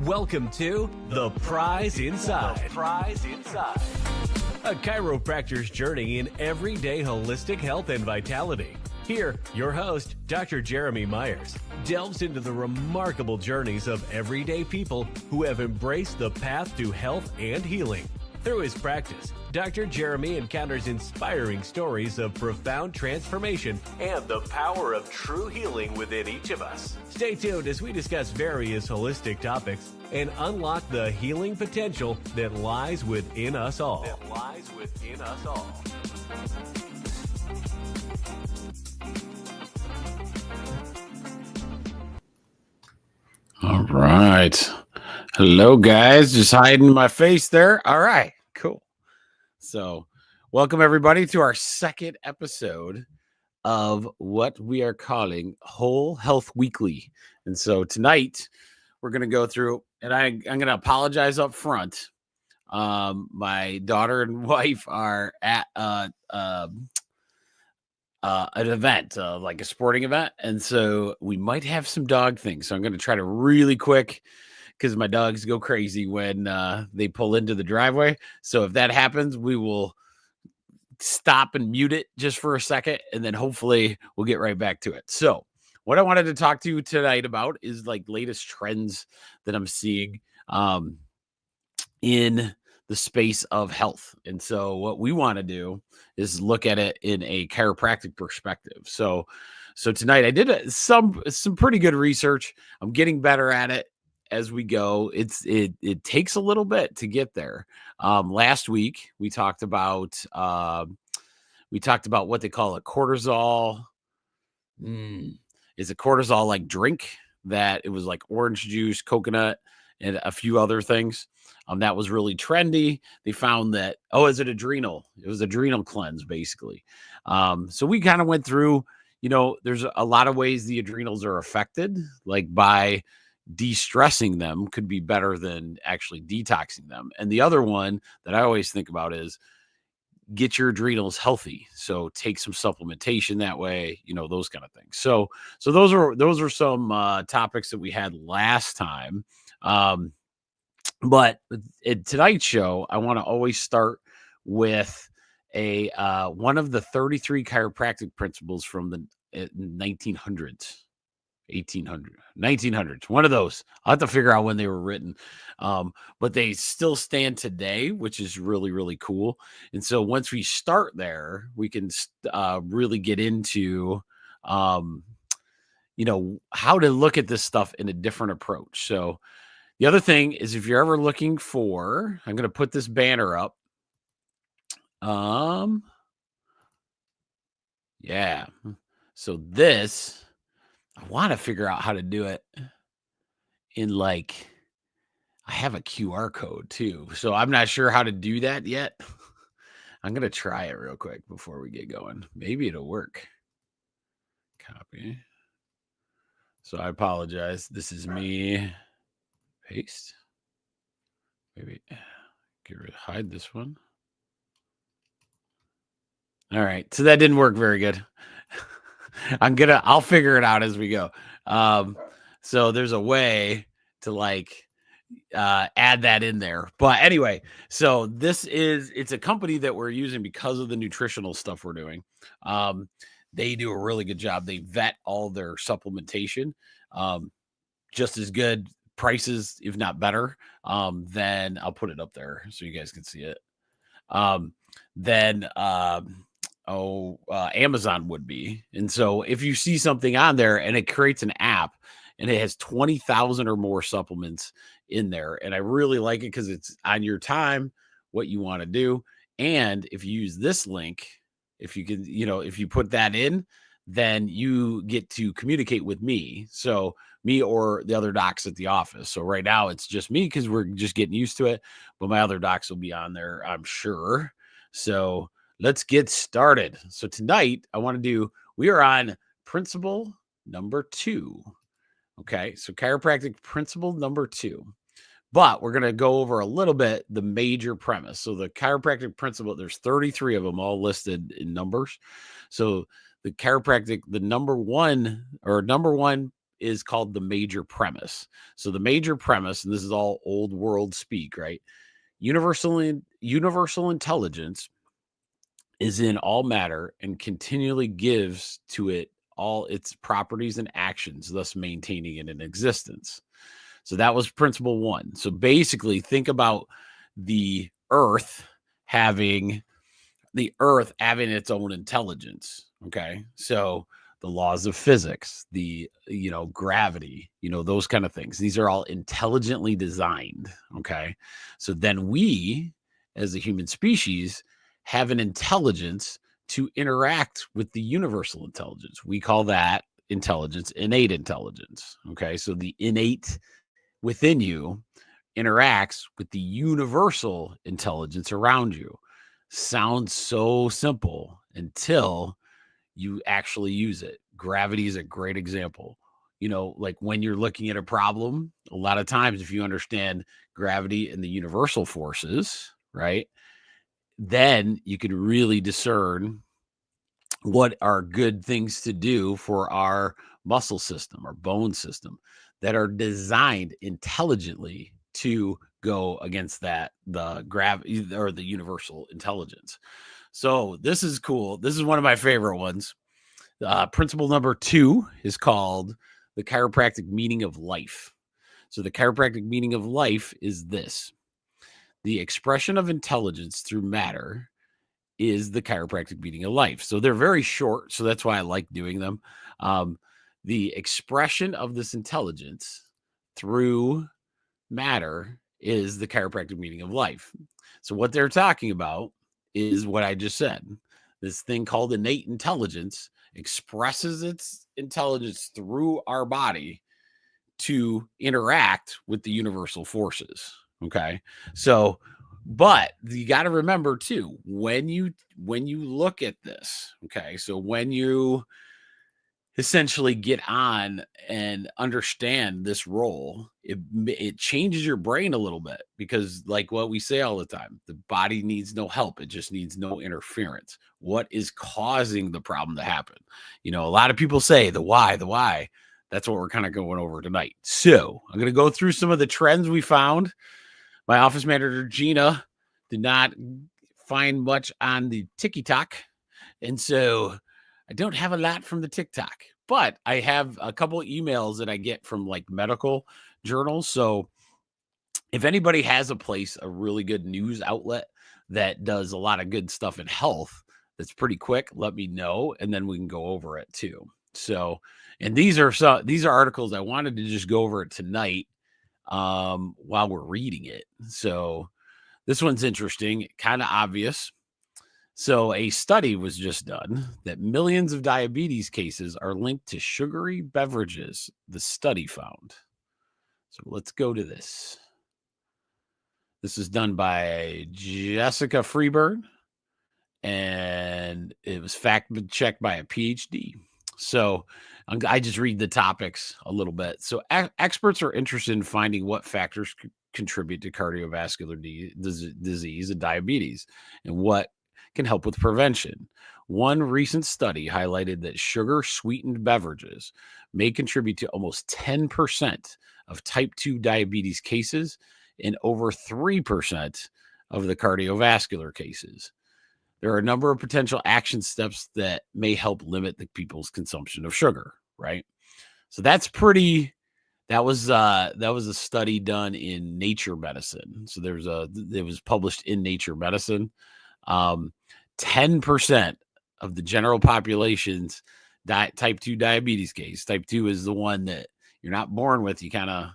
Welcome to The Prize Inside. The Prize Inside. A chiropractor's journey in everyday holistic health and vitality. Here, your host, Dr. Jeremy Myers, delves into the remarkable journeys of everyday people who have embraced the path to health and healing. Through his practice, Dr. Jeremy encounters inspiring stories of profound transformation and the power of true healing within each of us. Stay tuned as we discuss various holistic topics and unlock the healing potential that lies within us all. All right. Hello, guys. Just hiding my face there. All right. Cool. So, welcome everybody to our second episode of what we are calling Whole Health Weekly. And so tonight we're going to go through, and I'm going to apologize up front. My daughter and wife are at an event, like a sporting event. And so we might have some dog things. So I'm going to try to really quick, because my dogs go crazy when they pull into the driveway. So if that happens, we will stop and mute it just for a second, and then hopefully we'll get right back to it. So what I wanted to talk to you tonight about is like latest trends that I'm seeing in the space of health. And so what we want to do is look at it in a chiropractic perspective. So tonight I did some pretty good research. I'm getting better at it as we go. It takes a little bit to get there. Last week we talked about what they call a cortisol. It's a cortisol like drink that it was like orange juice, coconut, and a few other things. That was really trendy. They found that, is it adrenal? It was adrenal cleanse, basically. So we kind of went through, there's a lot of ways the adrenals are affected, like by de-stressing them could be better than actually detoxing them. And the other one that I always think about is get your adrenals healthy. So take some supplementation that way, those kind of things. So those are some topics that we had last time. But in tonight's show, I want to always start with one of the 33 chiropractic principles from the 1900s. 1900s, one of those. I'll have to figure out when they were written, but they still stand today, which is really, really cool. And so once we start there, we can really get into how to look at this stuff in a different approach. So the other thing is, if you're ever looking for, I'm going to put this banner up. Yeah. So this, I want to figure out how to do it in I have a QR code too. So I'm not sure how to do that yet. I'm going to try it real quick before we get going. Maybe it'll work. Copy. So I apologize. This is me. Paste. Maybe hide this one. All right. So that didn't work very good. I'll figure it out as we go. So there's a way to add that in there. But anyway, so it's a company that we're using because of the nutritional stuff we're doing. They do a really good job. They vet all their supplementation, just as good prices, if not better. Then I'll put it up there so you guys can see it. Amazon would be. And so if you see something on there and it creates an app and it has 20,000 or more supplements in there, and I really like it because it's on your time, what you want to do. And if you use this link, if you can, if you put that in, then you get to communicate with me. So me or the other docs at the office. So right now it's just me because we're just getting used to it, but my other docs will be on there, I'm sure. So let's get started. So tonight we are on principle number 2. Okay. So chiropractic principle number 2, but we're going to go over a little bit the major premise. So the chiropractic principle, there's 33 of them all listed in numbers. So the chiropractic, the number one is called the major premise. So the major premise, and this is all old world speak, right? Universal intelligence is in all matter and continually gives to it all its properties and actions, thus maintaining it in existence. So that was principle one. So basically, think about the earth having its own intelligence. Okay. So the laws of physics, the gravity, those kind of things. These are all intelligently designed. Okay. So then we, as a human species, have an intelligence to interact with the universal intelligence. We call that intelligence innate intelligence. Okay. So the innate within you interacts with the universal intelligence around you. Sounds so simple until you actually use it. Gravity is a great example. Like when you're looking at a problem, a lot of times, if you understand gravity and the universal forces, right, then you can really discern what are good things to do for our muscle system, our bone system, that are designed intelligently to go against the gravity or the universal intelligence. So this is cool. This is one of my favorite ones. Principle number 2 is called the chiropractic meaning of life. So the chiropractic meaning of life is this: the expression of intelligence through matter is the chiropractic meaning of life. So they're very short, so that's why I like doing them. The expression of this intelligence through matter is the chiropractic meaning of life. So what they're talking about is what I just said. This thing called innate intelligence expresses its intelligence through our body to interact with the universal forces. Okay. So, but you got to remember too, when you look at this, okay, so when you essentially get on and understand this role, it changes your brain a little bit, because like what we say all the time, the body needs no help, it just needs no interference. What is causing the problem to happen? A lot of people say the why. That's what we're kind of going over tonight. So I'm going to go through some of the trends we found. My office manager Gina did not find much on the TikTok, and so I don't have a lot from the TikTok, but I have a couple of emails that I get from like medical journals. So if anybody has a really good news outlet that does a lot of good stuff in health that's pretty quick, let me know, and then we can go over it too. So, and these are articles I wanted to just go over it tonight while we're reading it. So this one's interesting, kind of obvious. So a study was just done that millions of diabetes cases are linked to sugary beverages, the study found. So let's go to this. This is done by Jessica Freeburg, and it was fact checked by a PhD. So I just read the topics a little bit. So experts are interested in finding what factors contribute to cardiovascular disease and diabetes, and what can help with prevention. One recent study highlighted that sugar-sweetened beverages may contribute to almost 10% of type 2 diabetes cases and over 3% of the cardiovascular cases. There are a number of potential action steps that may help limit the people's consumption of sugar, right? So that's pretty. That was a study done in Nature Medicine. So it was published in Nature Medicine. 10% of the general population's type 2 diabetes case. Type 2 is the one that you're not born with. You kind of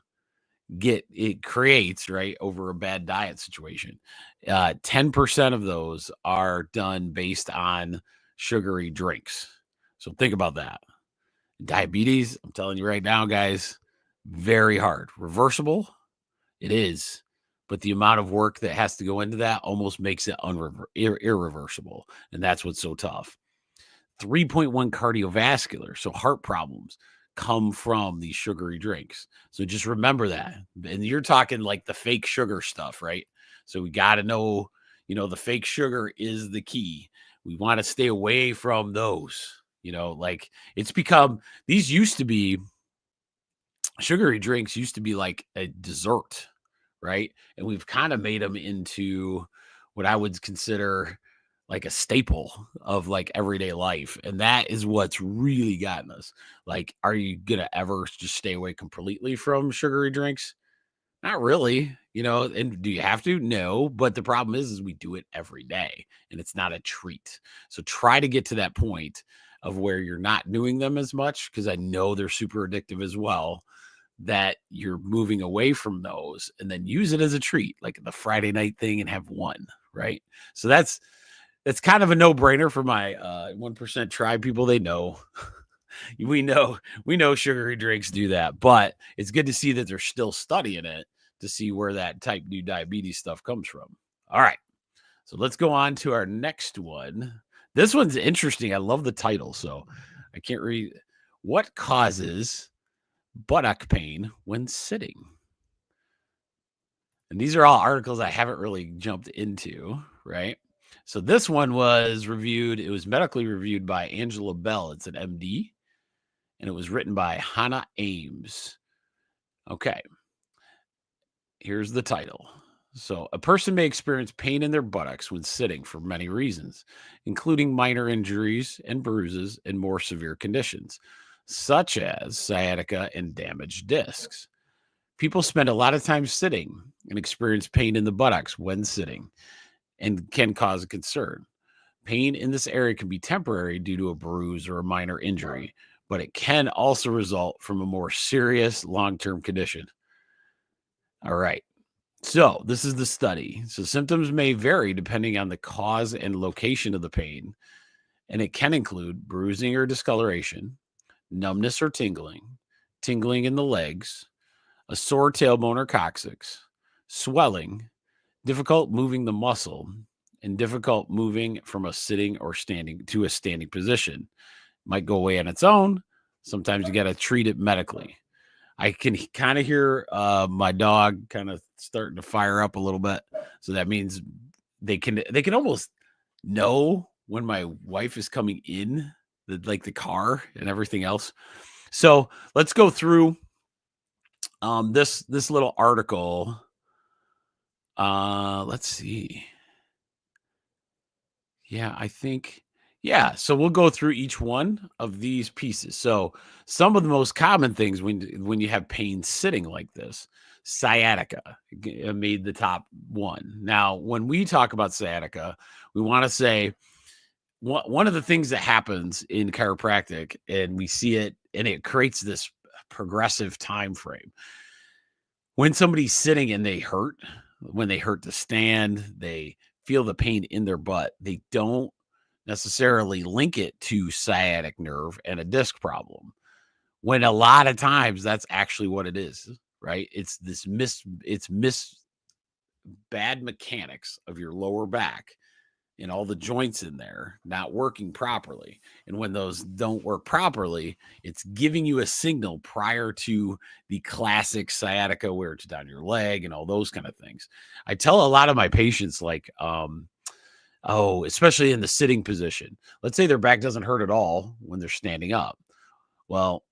creates, right, over a bad diet situation. 10% of those are done based on sugary drinks. So think about that. Diabetes, I'm telling you right now, guys, very hard. Reversible, it is. But the amount of work that has to go into that almost makes it irreversible. And that's what's so tough. 3.1 cardiovascular, so heart problems, come from these sugary drinks. So just remember that. And you're talking like the fake sugar stuff, right? So we got to know, the fake sugar is the key. We want to stay away from those, like it's become, these used to be sugary drinks used to be like a dessert, right? And we've kind of made them into what I would consider like a staple of like everyday life. And that is what's really gotten us. Like, are you going to ever just stay away completely from sugary drinks? Not really, and do you have to? No, but the problem is we do it every day and it's not a treat. So try to get to that point of where you're not doing them as much, because I know they're super addictive as well, that you're moving away from those, and then use it as a treat, like the Friday night thing, and have one, right? So that's kind of a no-brainer for my 1% tribe people. They know. we know sugary drinks do that, but it's good to see that they're still studying it to see where that type 2 diabetes stuff comes from. All right, so let's go on to our next one. This one's interesting. I love the title, so I can't read. What causes buttock pain when sitting? And these are all articles I haven't really jumped into, right? So this one was reviewed. It was medically reviewed by Angela Bell. It's an MD, and it was written by Hannah Ames. Okay. Here's the title. So, a person may experience pain in their buttocks when sitting for many reasons, including minor injuries and bruises and more severe conditions, such as sciatica and damaged discs. People spend a lot of time sitting and experience pain in the buttocks when sitting and can cause a concern. Pain in this area can be temporary due to a bruise or a minor injury, but it can also result from a more serious long-term condition. All right. So this is the study. So symptoms may vary depending on the cause and location of the pain, and it can include bruising or discoloration, numbness or tingling, tingling in the legs, a sore tailbone or coccyx, swelling, difficult moving the muscle, and difficult moving from a sitting or standing to a standing position. Might go away on its own. Sometimes you got to treat it medically. I can kind of hear my dog kind of starting to fire up a little bit. So that means they can almost know when my wife is coming in, the car and everything else. So let's go through this little article. Let's see. Yeah, I think. Yeah, so we'll go through each one of these pieces. So some of the most common things when you have pain sitting like this, sciatica made the top one. Now, when we talk about sciatica, we want to say one of the things that happens in chiropractic, and we see it, and it creates this progressive time frame. When somebody's sitting and when they hurt to stand, they feel the pain in their butt, they don't necessarily link it to sciatic nerve and a disc problem, when a lot of times that's actually what it is, right? It's bad mechanics of your lower back and all the joints in there not working properly. And when those don't work properly, it's giving you a signal prior to the classic sciatica where it's down your leg and all those kind of things. I tell a lot of my patients, like, especially in the sitting position, let's say their back doesn't hurt at all when they're standing up. Well,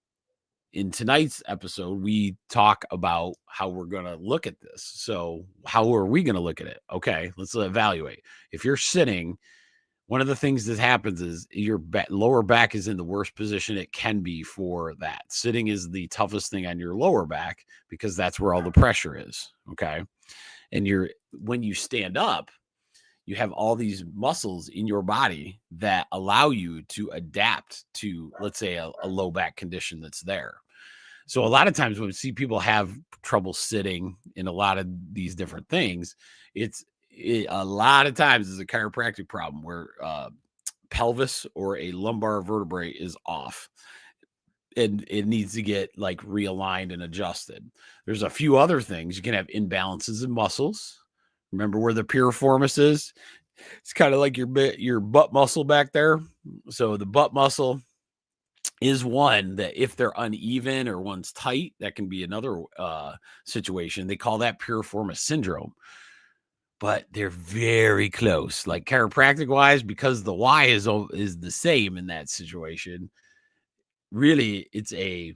in tonight's episode, we talk about how we're going to look at this. So how are we going to look at it? Okay, let's evaluate. If you're sitting, one of the things that happens is your lower back is in the worst position it can be for that. Sitting is the toughest thing on your lower back because that's where all the pressure is. Okay. And when you stand up, you have all these muscles in your body that allow you to adapt to, let's say, a low back condition that's there. So a lot of times when we see people have trouble sitting in a lot of these different things, a lot of times is a chiropractic problem where pelvis or a lumbar vertebrae is off and it needs to get like realigned and adjusted. There's a few other things. You can have imbalances in muscles. Remember where the piriformis is? It's kind of like your butt muscle back there. So the butt muscle is one that if they're uneven or one's tight, that can be another situation. They call that piriformis syndrome. But they're very close. Like chiropractic wise, because the Y is the same in that situation, really it's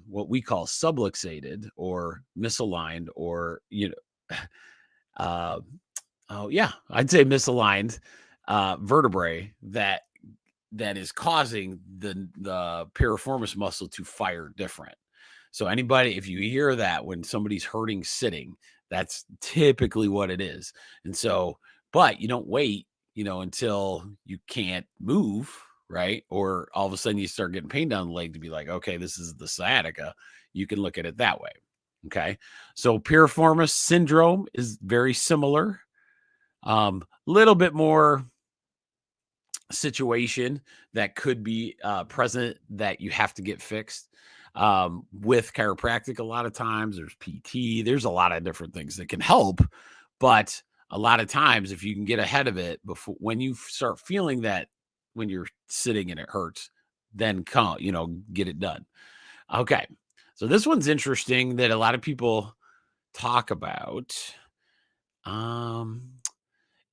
what we call subluxated or misaligned, or uh, oh yeah, I'd say misaligned vertebrae that is causing the piriformis muscle to fire different. So if you hear that when somebody's hurting sitting, that's typically what it is. And so, but you don't wait, until you can't move, right? Or all of a sudden you start getting pain down the leg to be like, okay, this is the sciatica. You can look at it that way. Okay. So piriformis syndrome is very similar. Little bit more situation that could be present that you have to get fixed. With chiropractic, a lot of times there's PT, there's a lot of different things that can help, but a lot of times if you can get ahead of it before, when you start feeling that when you're sitting and it hurts, then get it done. Okay. So this one's interesting that a lot of people talk about.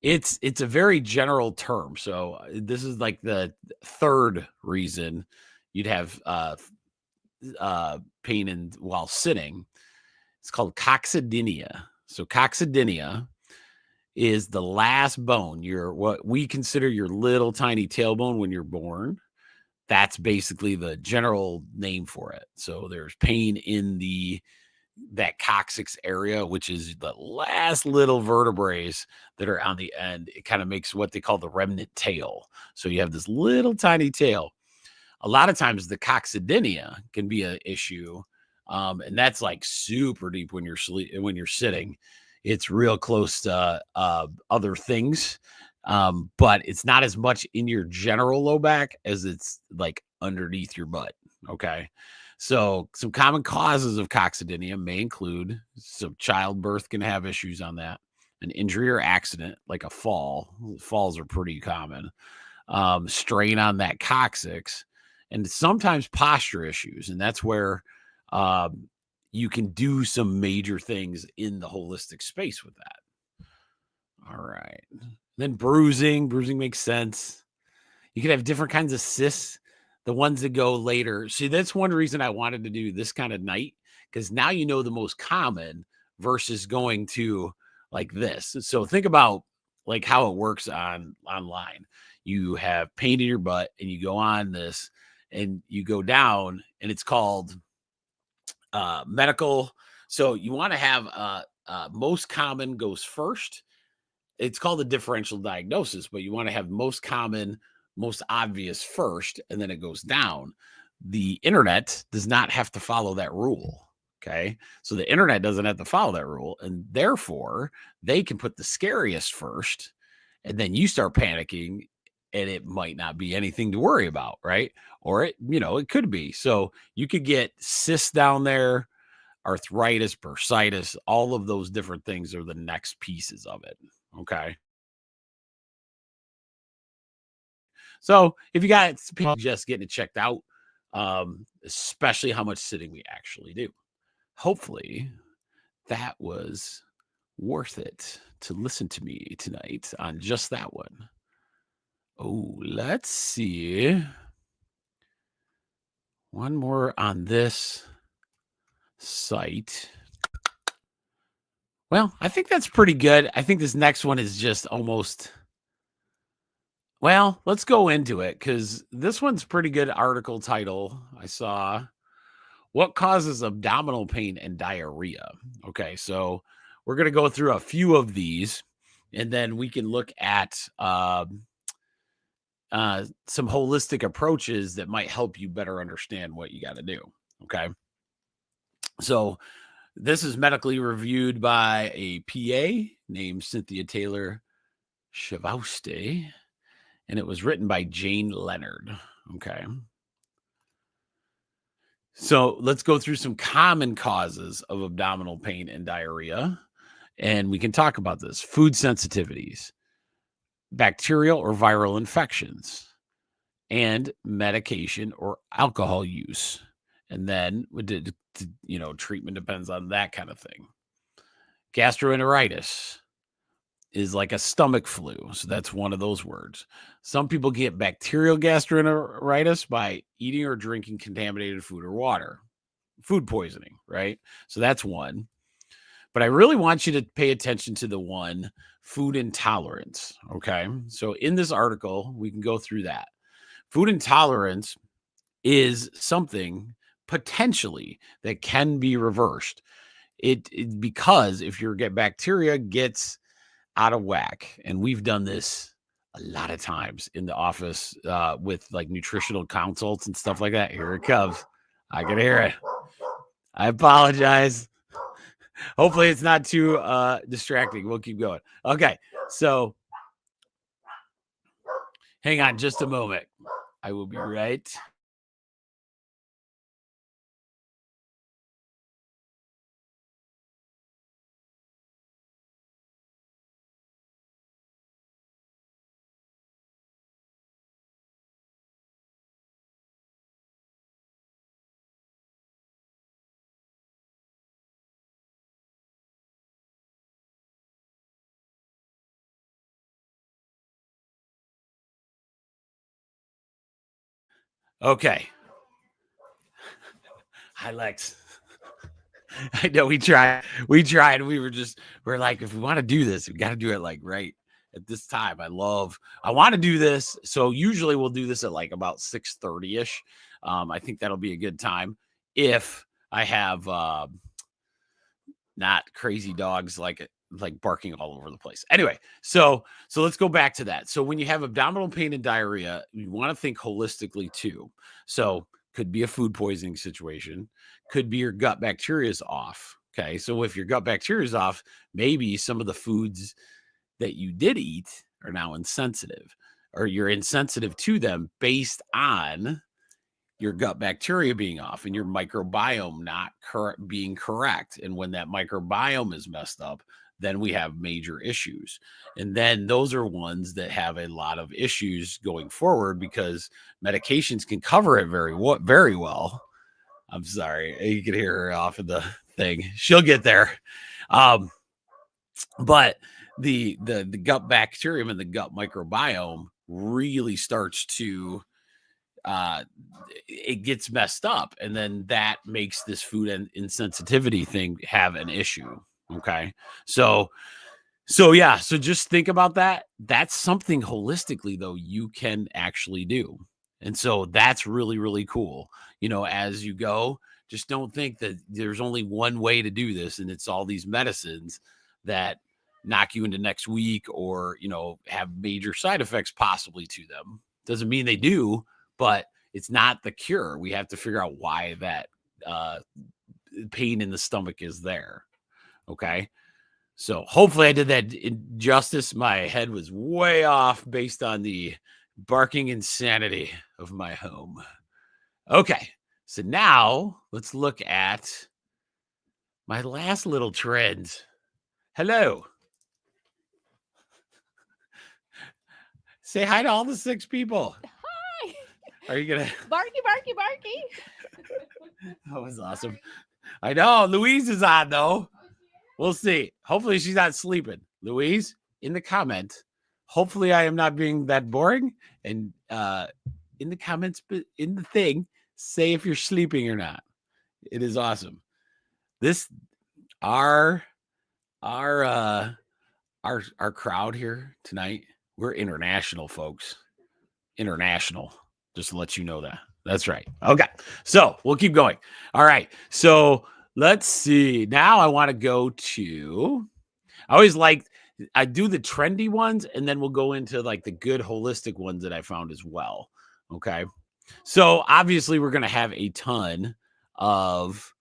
It's a very general term. So this is like the third reason you'd have pain while sitting. It's called coccydynia. So coccydynia is the last bone, what we consider your little tiny tailbone when you're born. That's basically the general name for it. So there's pain in that coccyx area, which is the last little vertebrae that are on the end. It kind of makes what they call the remnant tail. So you have this little tiny tail. A lot of times the coccydynia can be an issue. And that's like super deep when you're sitting. It's real close to other things. But it's not as much in your general low back as it's like underneath your butt. Okay. So some common causes of coccydynia may include, childbirth can have issues on that, an injury or accident, like a fall. Falls are pretty common. Strain on that coccyx, and sometimes posture issues. And that's where you can do some major things in the holistic space with that. All right. Then bruising makes sense. You can have different kinds of cysts. The ones that go later. See, that's one reason I wanted to do this kind of night, because now you know the most common versus going to like this. So think about like how it works online. You have pain in your butt and you go on this and you go down, and it's called medical. So you want to have most common goes first. It's called a differential diagnosis, but you want to have most common, most obvious first, and then it goes down. The internet does not have to follow that rule. Okay. So the internet doesn't have to follow that rule. And therefore, they can put the scariest first, and then you start panicking, and it might not be anything to worry about. Right. Or it could be. So you could get cysts down there, arthritis, bursitis, all of those different things are the next pieces of it. Okay. So if you got people just getting it checked out, especially how much sitting we actually do. Hopefully that was worth it to listen to me tonight on just that one. Oh, let's see. One more on this site. Well, I think that's pretty good. I think this next one is just almost... Well, let's go into it, because this one's pretty good article title. I saw, what causes abdominal pain and diarrhea? Okay, so we're going to go through a few of these, and then we can look at some holistic approaches that might help you better understand what you got to do. Okay, so this is medically reviewed by a PA named Cynthia Taylor Chevauste, and it was written by Jane Leonard. Okay. So let's go through some common causes of abdominal pain and diarrhea, and we can talk about this. Food sensitivities, bacterial or viral infections, and medication or alcohol use. And then, treatment depends on that kind of thing. Gastroenteritis, is like a stomach flu. So that's one of those words. Some people get bacterial gastroenteritis by eating or drinking contaminated food or water, food poisoning, right? So that's one. But I really want you to pay attention to the one food intolerance. Okay. So in this article, we can go through that. Food intolerance is something potentially that can be reversed. Because if your bacteria gets out of whack, and we've done this a lot of times in the office with like nutritional consults and stuff like that. Here it comes. I can hear it. I apologize. Hopefully it's not too distracting. We'll keep going. Okay, so hang on just a moment. I will be right. Okay. Hi, Lex. I know we tried. We we're like, if we want to do this, we got to do it like right at this time. I want to do this. So usually we'll do this at like about 6:30 ish. I think that'll be a good time if I have not crazy dogs like barking all over the place. Anyway, so let's go back to that. So when you have abdominal pain and diarrhea, you want to think holistically too. So could be a food poisoning situation, could be your gut bacteria is off. Okay. So if your gut bacteria is off, maybe some of the foods that you did eat are now insensitive, or you're insensitive to them based on your gut bacteria being off and your microbiome not being correct. And when that microbiome is messed up, then we have major issues. And then those are ones that have a lot of issues going forward because medications can cover it very well. I'm sorry. You can hear her off of the thing. She'll get there. But the gut bacterium and the gut microbiome really starts to it gets messed up, and then that makes this food and insensitivity thing have an issue. Okay, so yeah, so just think about that. That's something holistically though you can actually do, and so that's really really cool. As you go, just don't think that there's only one way to do this, and it's all these medicines that knock you into next week or have major side effects possibly to them. Doesn't mean they do, but it's not the cure. We have to figure out why that pain in the stomach is there. Okay. So hopefully I did that justice. My head was way off based on the barking insanity of my home. Okay. So now let's look at my last little trend. Hello. Say hi to all the 6 people. Hi. Are you going to? Barky, barky, barky. That was awesome. I know. Louise is on, though. We'll see. Hopefully she's not sleeping. Louise, in the comment, hopefully I am not being that boring. And in the comments, in the thing, say if you're sleeping or not. It is awesome. Our crowd here tonight, we're international, folks. International. Just to let you know that. That's right. Okay. So we'll keep going. All right. So let's see. Now I want to go to, I do the trendy ones and then we'll go into like the good holistic ones that I found as well. Okay. So obviously we're going to have a ton of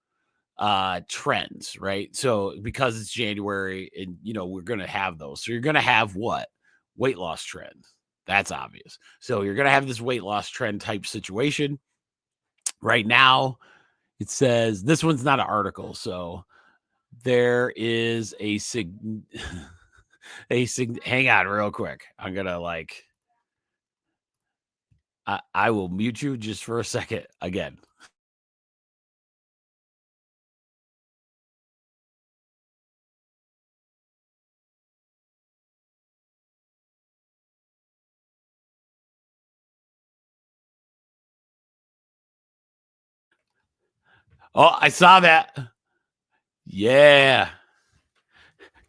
trends, right? So because it's January and we're going to have those. So you're going to have what? Weight loss trend. That's obvious. So you're going to have this weight loss trend type situation. Right now, it says this one's not an article. So there is hang on real quick. I'm going to I will mute you just for a second again. Oh, I saw that. Yeah.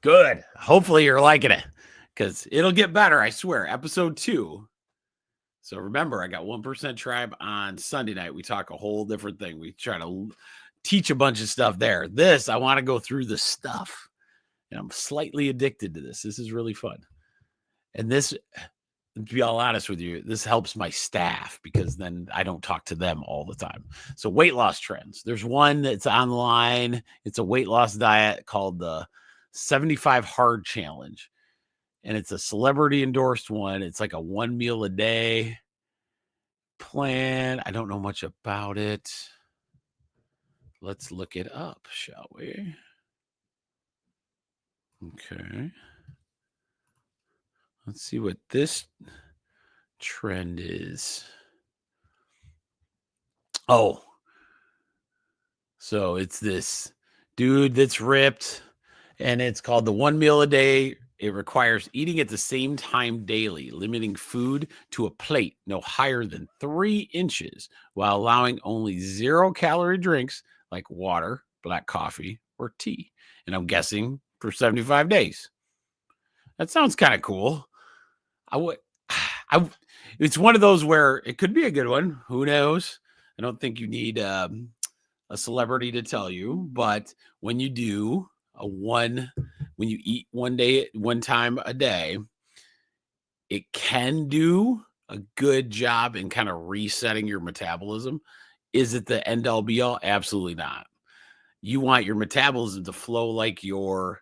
Good. Hopefully you're liking it because it'll get better. I swear. Episode 2. So remember, I got 1% Tribe on Sunday night. We talk a whole different thing. We try to teach a bunch of stuff there. This, I want to go through the stuff. And I'm slightly addicted to this. This is really fun. And this, to be all honest with you, this helps my staff because then I don't talk to them all the time. So weight loss trends. There's one that's online. It's a weight loss diet called the 75 Hard Challenge. And it's a celebrity endorsed one. It's like a 1 meal a day plan. I don't know much about it. Let's look it up, shall we? Okay. Let's see what this trend is. Oh. So it's this dude that's ripped, and it's called the 1 meal a day. It requires eating at the same time daily, limiting food to a plate no higher than 3 inches, while allowing only 0-calorie drinks like water, black coffee, or tea. And I'm guessing for 75 days. That sounds kind of cool. It's one of those where it could be a good one. Who knows? I don't think you need a celebrity to tell you, but when you do when you eat one time a day, it can do a good job in kind of resetting your metabolism. Is it the end all be all? Absolutely not. You want your metabolism to flow like your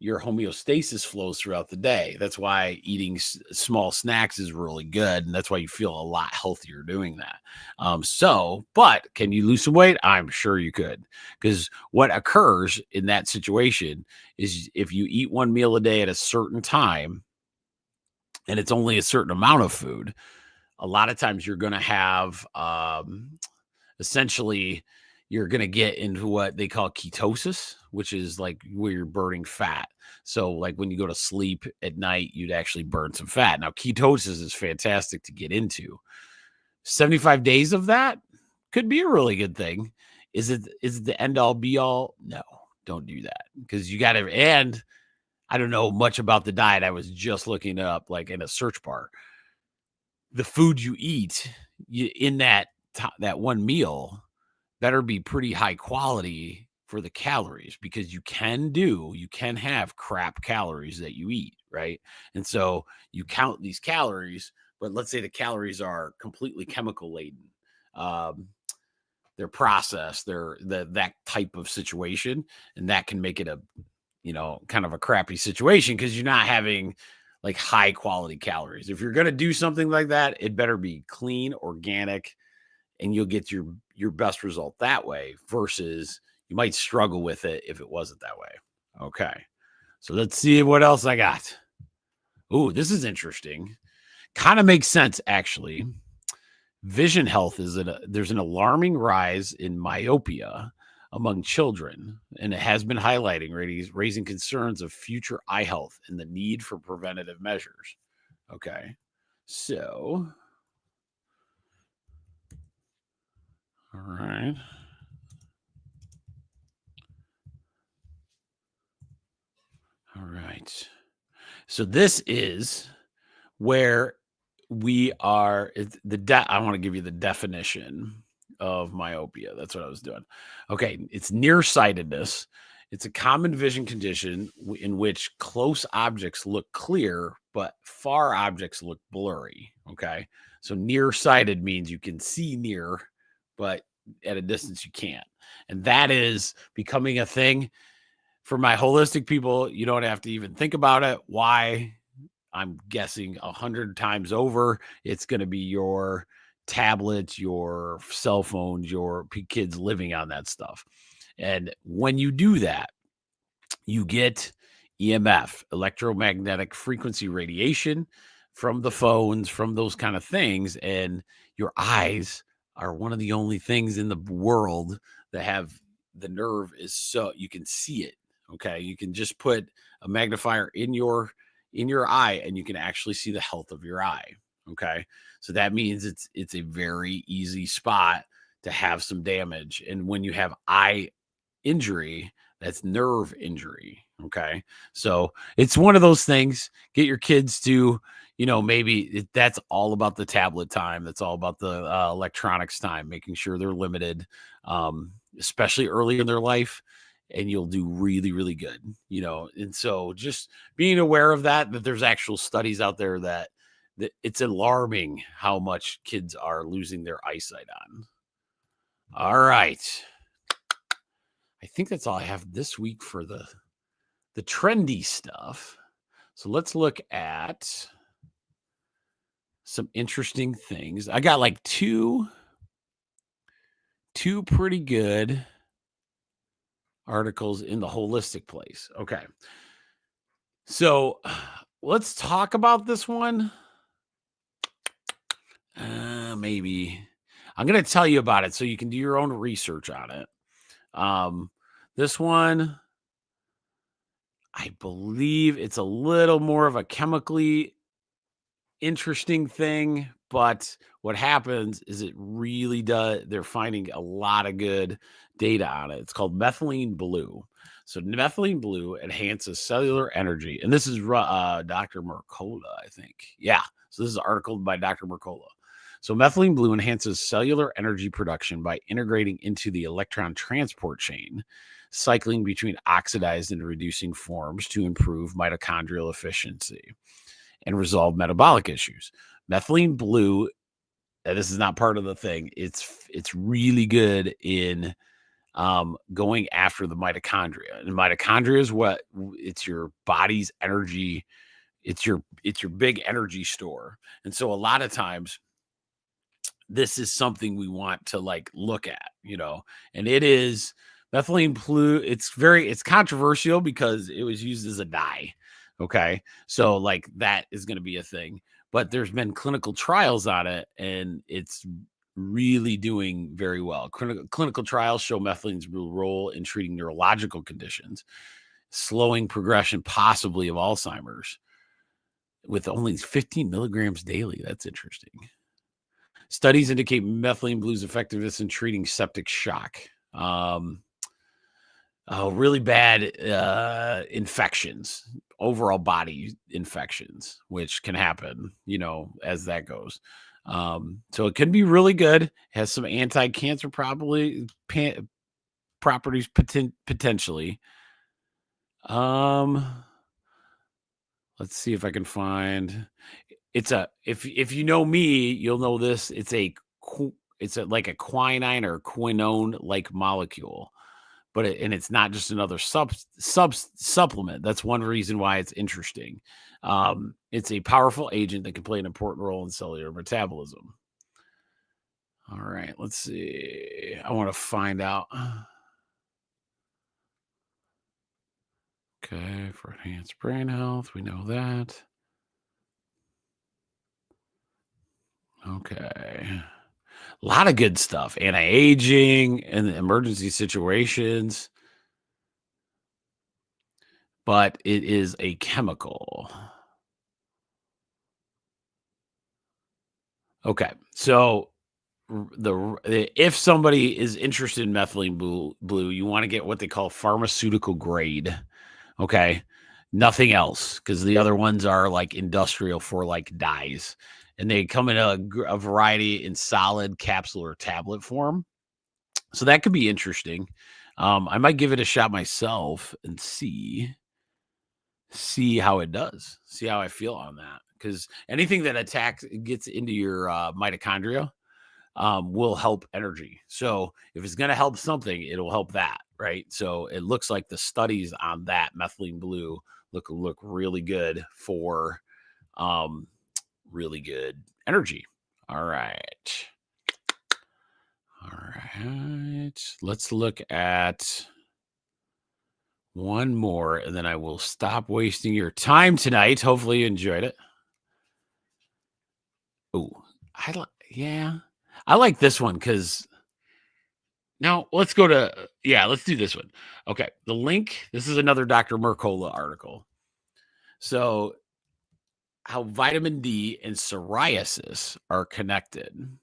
homeostasis flows throughout the day. That's why eating small snacks is really good. And that's why you feel a lot healthier doing that. But can you lose some weight? I'm sure you could. Because what occurs in that situation is if you eat 1 meal a day at a certain time, and it's only a certain amount of food, a lot of times you're going to have essentially you're going to get into what they call ketosis, which is like where you're burning fat. So like when you go to sleep at night, you'd actually burn some fat. Now, ketosis is fantastic to get into. 75 days of that could be a really good thing. Is it the end all be all? No, don't do that because you got to, and I don't know much about the diet. I was just looking it up like in a search bar. The food you eat in that 1 meal better be pretty high quality for the calories because you can have crap calories that you eat, right? And so you count these calories, but let's say the calories are completely chemical laden. They're processed, they're that type of situation, and that can make it a, kind of a crappy situation because you're not having like high quality calories. If you're going to do something like that, it better be clean, organic, and you'll get your best result that way versus you might struggle with it if it wasn't that way. Okay. So let's see what else I got. Ooh, this is interesting. Kind of makes sense, actually. Vision health there's an alarming rise in myopia among children, and it has been highlighting raising concerns of future eye health and the need for preventative measures. Okay. So, all right. All right. So this is where we are. I want to give you the definition of myopia. That's what I was doing. Okay. It's nearsightedness. It's a common vision condition in which close objects look clear, but far objects look blurry. Okay. So nearsighted means you can see near, but at a distance you can't. And that is becoming a thing. For my holistic people, you don't have to even think about it. Why? I'm guessing 100 times over, it's going to be your tablets, your cell phones, your kids living on that stuff. And when you do that, you get EMF, electromagnetic frequency radiation from the phones, from those kind of things. And your eyes are one of the only things in the world that have the nerve is so you can see it. Okay. You can just put a magnifier in your eye and you can actually see the health of your eye. Okay. So that means it's a very easy spot to have some damage. And when you have eye injury, that's nerve injury. Okay. So it's one of those things. Get your kids to, maybe that's all about the tablet time. That's all about the electronics time, making sure they're limited, especially early in their life. And you'll do really, really good, And so just being aware of that there's actual studies out there that it's alarming how much kids are losing their eyesight on. All right. I think that's all I have this week for the trendy stuff. So let's look at some interesting things. I got like two pretty good articles in the holistic place. Okay. So let's talk about this one. Maybe I'm going to tell you about it so you can do your own research on it. This one, I believe it's a little more of a chemically interesting thing, but what happens is it really does. They're finding a lot of good data on it. It's called methylene blue. So methylene blue enhances cellular energy. And this is Dr. Mercola, I think. Yeah. So this is an article by Dr. Mercola. So methylene blue enhances cellular energy production by integrating into the electron transport chain, cycling between oxidized and reducing forms to improve mitochondrial efficiency and resolve metabolic issues. Methylene blue, this is not part of the thing. It's really good in going after the mitochondria. And mitochondria is it's your body's energy. It's your big energy store. And so a lot of times this is something we want to look at, and it is methylene blue. It's controversial because it was used as a dye. Okay. So that is going to be a thing, but there's been clinical trials on it and it's really doing very well. Clinical trials show methylene's real role in treating neurological conditions, slowing progression possibly of Alzheimer's with only 15 milligrams daily. That's interesting. Studies indicate methylene blue's effectiveness in treating septic shock. Really bad infections, overall body infections, which can happen, as that goes. So it can be really good. Has some anti-cancer properties potentially. Let's see if I can find. If you know me, you'll know this. It's like a quinine or quinone like molecule, but it's not just another supplement. That's one reason why it's interesting. It's a powerful agent that can play an important role in cellular metabolism. All right, let's see. I want to find out. Okay, for enhanced brain health, we know that. Okay. A lot of good stuff. Anti-aging and emergency situations. But it is a chemical. Okay. So if somebody is interested in methylene blue, you want to get what they call pharmaceutical grade. Okay. Nothing else, because the other ones are industrial for dyes. And they come in a variety in solid, capsule, or tablet form. So that could be interesting. I might give it a shot myself and see how it does. See how I feel on that. Because anything that gets into your mitochondria will help energy. So if it's going to help something, it'll help that, right? So it looks like the studies on that methylene blue look really good for really good energy. All right. Let's look at one more, and then I will stop wasting your time tonight. Hopefully you enjoyed it. Oh, I like this one because now let's do this one. Okay. The link, this is another Dr. Mercola article. So how vitamin D and psoriasis are connected.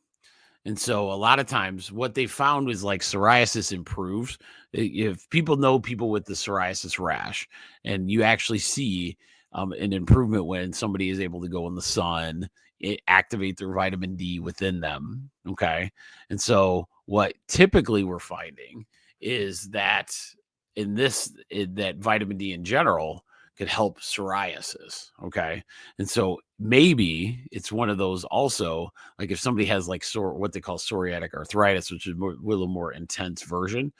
And so a lot of times what they found was like psoriasis improves. If people know people with the psoriasis rash, and you actually see an improvement when somebody is able to go in the sun, activate their vitamin D within them. Okay. And so what typically we're finding is that that vitamin D in general could help psoriasis. Okay. And so maybe it's one of those also, like if somebody has like what they call psoriatic arthritis, which is a little more intense version,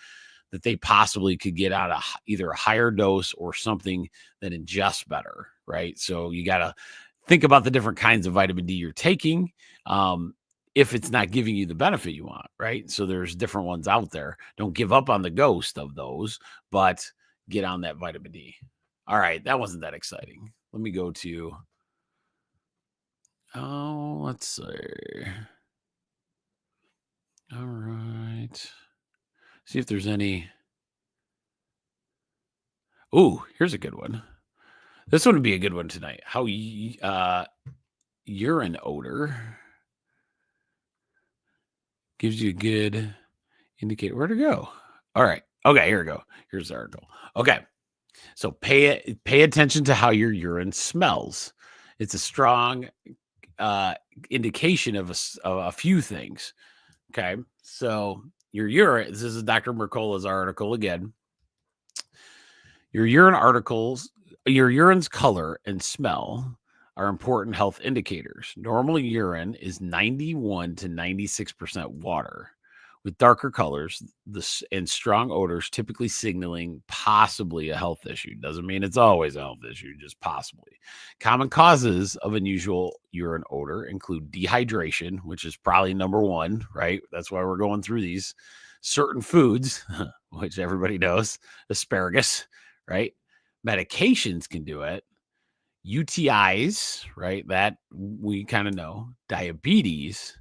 that they possibly could get out of either a higher dose or something that ingests better, right? So you got to think about the different kinds of vitamin D you're taking. If it's not giving you the benefit you want, right? So there's different ones out there. Don't give up on the ghost of those, but get on that vitamin D. All right, that wasn't that exciting. Let me go to, let's see. All right. See if there's any. Ooh, here's a good one. This one would be a good one tonight. How urine odor gives you a good indicator. Where to go? All right. Okay, here we go. Here's the article. Okay. So pay attention to how your urine smells. It's a strong indication of a few things. Okay. So your urine, this is Dr. Mercola's article again. Your urine's color and smell are important health indicators. Normally, urine is 91 to 96% water, with darker colors and strong odors typically signaling possibly a health issue. Doesn't mean it's always a health issue, just possibly. Common causes of unusual urine odor include dehydration, which is probably number one, right? That's why we're going through these. Certain foods, which everybody knows, asparagus, right? Medications can do it. UTIs, right? That we kind of know. Diabetes,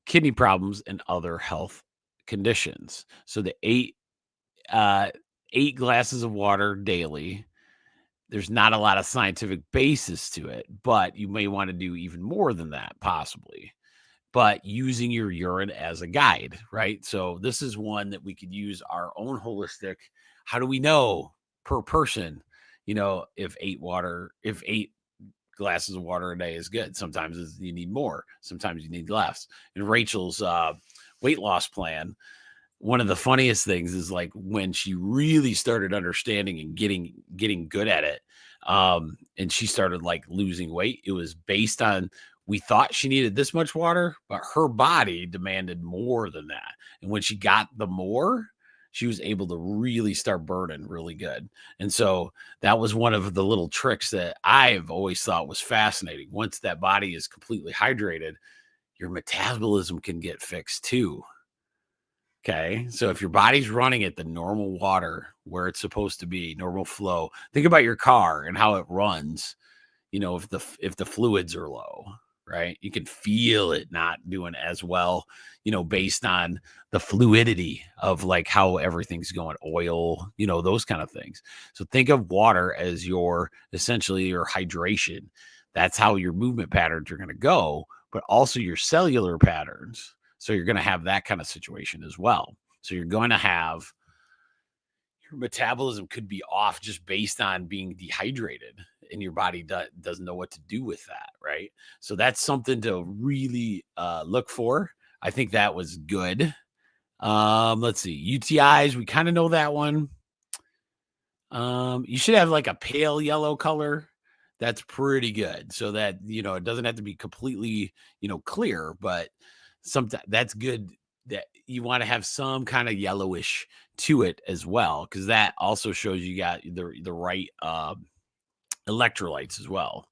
kidney problems, and other health conditions. So the eight glasses of water daily, there's not a lot of scientific basis to it, but you may want to do even more than that, possibly. But using your urine as a guide, right? So this is one that we could use our own holistic. How do we know per person, if 8 glasses of water a day is good? Sometimes you need more, sometimes you need less. In Rachel's weight loss plan, one of the funniest things is like when she really started understanding and getting good at it, and she started like losing weight, it was based on, we thought she needed this much water, but her body demanded more than that. And when she got the more, she was able to really start burning really good. And so that was one of the little tricks that I've always thought was fascinating. Once that body is completely hydrated, your metabolism can get fixed too. Okay. So if your body's running at the normal water where it's supposed to be, normal flow, think about your car and how it runs, if the fluids are low, right? You can feel it not doing as well, based on the fluidity of like how everything's going, oil, those kind of things. So think of water as essentially your hydration. That's how your movement patterns are going to go, but also your cellular patterns. So you're going to have that kind of situation as well. So you're going to have your metabolism could be off just based on being dehydrated, and your body doesn't know what to do with that, right? So that's something to really look for. I think that was good. Let's see. UTIs, we kind of know that one. You should have like a pale yellow color. That's pretty good. So that, it doesn't have to be completely, clear, but that's good. That you want to have some kind of yellowish to it as well, because that also shows you got the right electrolytes as well.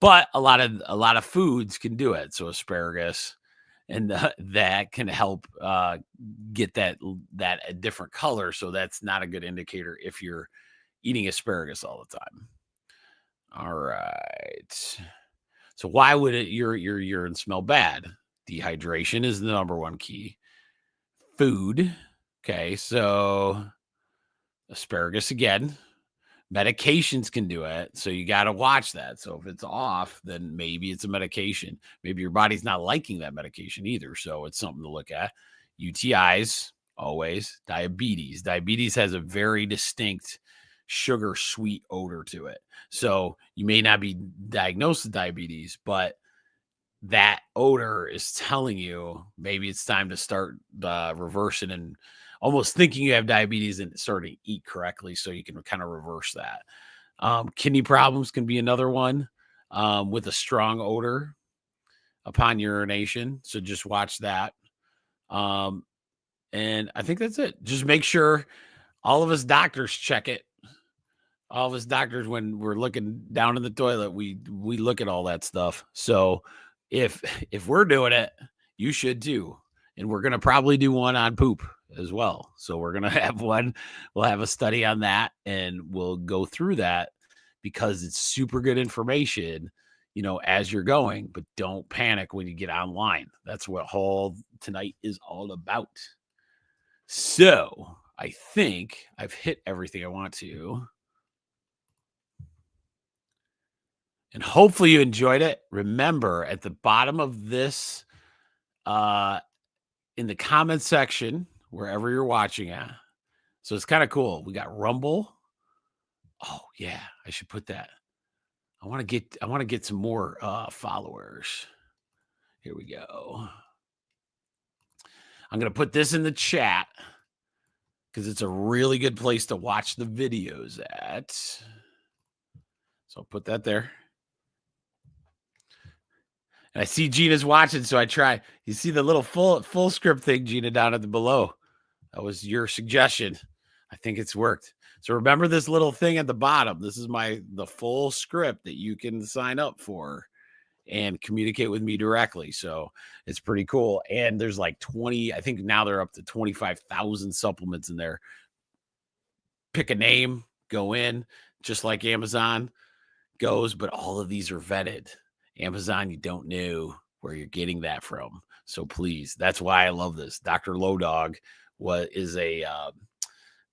But a lot of foods can do it. So asparagus, and that can help get that a different color. So that's not a good indicator if you're eating asparagus all the time. All right. So why would your urine smell bad? Dehydration is the number one key. Food. Okay, so asparagus again. Medications can do it. So you got to watch that. So if it's off, then maybe it's a medication. Maybe your body's not liking that medication either. So it's something to look at. UTIs, always. Diabetes. Diabetes has a very distinct sugar sweet odor to it. So you may not be diagnosed with diabetes, but that odor is telling you maybe it's time to start reversing and almost thinking you have diabetes and starting to eat correctly so you can kind of reverse that. Kidney problems can be another one with a strong odor upon urination. So just watch that. And I think that's it. Just make sure all of us doctors check it. All of us doctors, when we're looking down in the toilet, we look at all that stuff. So if we're doing it, you should too. And we're going to probably do one on poop as well. So we're going to have one. We'll have a study on that and we'll go through that because it's super good information, as you're going, but don't panic when you get online. That's what whole tonight is all about. So I think I've hit everything I want to. And hopefully you enjoyed it. Remember, at the bottom of this, in the comment section, wherever you're watching at. So it's kind of cool. We got Rumble. Oh yeah, I should put that. I want to get some more followers. Here we go. I'm going to put this in the chat because it's a really good place to watch the videos at. So I'll put that there. And I see Gina's watching, so I try. You see the little full script thing, Gina, down at the below. That was your suggestion. I think it's worked. So remember this little thing at the bottom. This is the full script that you can sign up for and communicate with me directly. So it's pretty cool. And there's like 20, I think now they're up to 25,000 supplements in there. Pick a name, go in, just like Amazon goes, but all of these are vetted. Amazon, you don't know where you're getting that from. So please, that's why I love this. Dr. Low Dog is a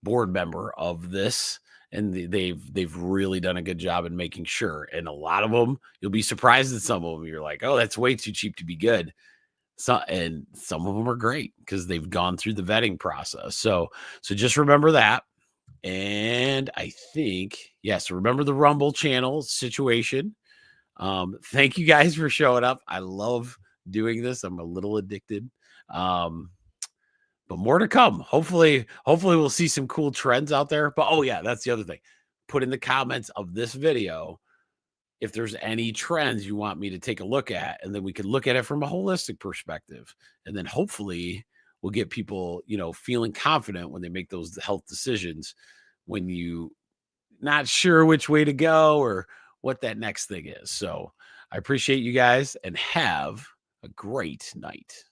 board member of this, and they've really done a good job in making sure. And a lot of them, you'll be surprised at some of them. You're like, oh, that's way too cheap to be good. And some of them are great because they've gone through the vetting process. So just remember that. And I think, yes, remember the Rumble channel situation. Thank you guys for showing up. I love doing this. I'm a little addicted. But more to come. Hopefully we'll see some cool trends out there. But oh yeah, that's the other thing. Put in the comments of this video if there's any trends you want me to take a look at, and then we can look at it from a holistic perspective. And then hopefully we'll get people, feeling confident when they make those health decisions when you not sure which way to go or what that next thing is. So I appreciate you guys and have a great night.